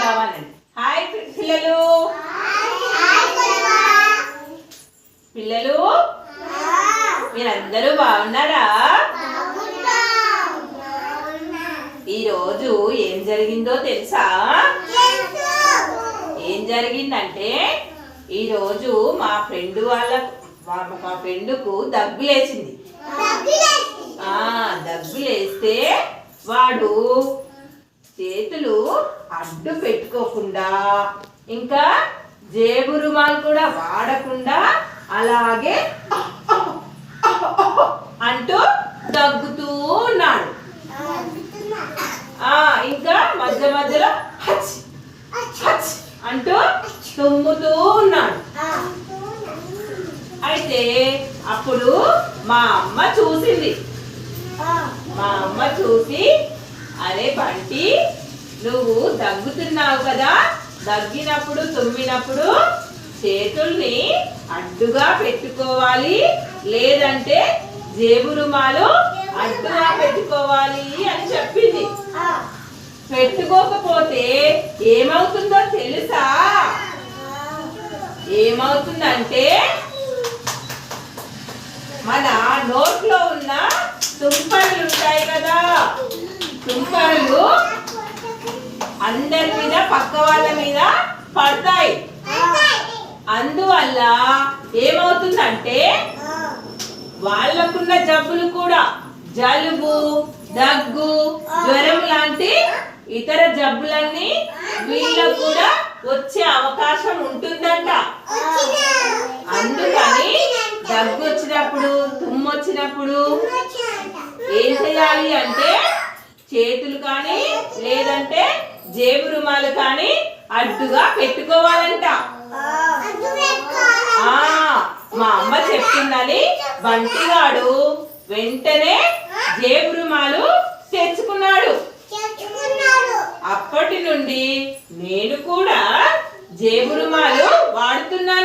కావాలండి. హాయ్ పిల్లలు, పిల్లలు మీరందరూ బాగున్నారా? ఈరోజు ఏం జరిగిందో తెలుసా? ఏం జరిగిందంటే ఈరోజు మా ఫ్రెండ్కు దగ్గులేసింది. దగ్గులేస్తే వాడు చేతులు అడ్డు పెట్టుకోకుండా ఇంకా జేబు రుమాలు కూడా వాడకుండా అలాగే అంటూ దగ్గుతూ ఉన్నాడు. ఇంకా మధ్య మధ్యలో హచ్ హచ్ అంటూ తుమ్ముతూ ఉన్నాడు. అయితే అప్పుడు మా అమ్మ చూసింది. మా అమ్మ చూసి, అరే బంటి, నువ్వు దగ్గుతున్నావు కదా, దగ్గినప్పుడు తుమ్మినప్పుడు చేతుల్ని అడ్డుగా పెట్టుకోవాలి, లేదంటే జేబు రుమాలు అడ్డుగా పెట్టుకోవాలి అని చెప్పింది. పెట్టుకోకపోతే ఏమవుతుందో తెలుసా? ఏమవుతుందంటే మన నోట్లో ఉన్న తుంపర్లు ఉంటాయి కదా, తుంపర్లు అందరి మీద పక్క వాళ్ళ మీద పడతాయి. అందువల్ల ఏమవుతుందంటే వాళ్ళకున్న జబ్బులు కూడా, జలుబు, దగ్గు, జ్వరం లాంటి ఇతర జబ్బులన్నీ వీళ్ళకు కూడా వచ్చే అవకాశం ఉంటుందంట. అందుకని దగ్గు వచ్చినప్పుడు, తుమ్ము వచ్చినప్పుడు ఏం చేయాలి అంటే చేతులు కానీ లేదంటే జేబు రుమాలు కానీ అడ్డుగా పెట్టుకోవాలంట. మా అమ్మ చెప్పిందని బంటిగాడు వెంటనే జేబు రుమాలు తెచ్చుకున్నాడు. అప్పటి నుండి నేను కూడా జేబు రుమాలు వాడుతున్నాను.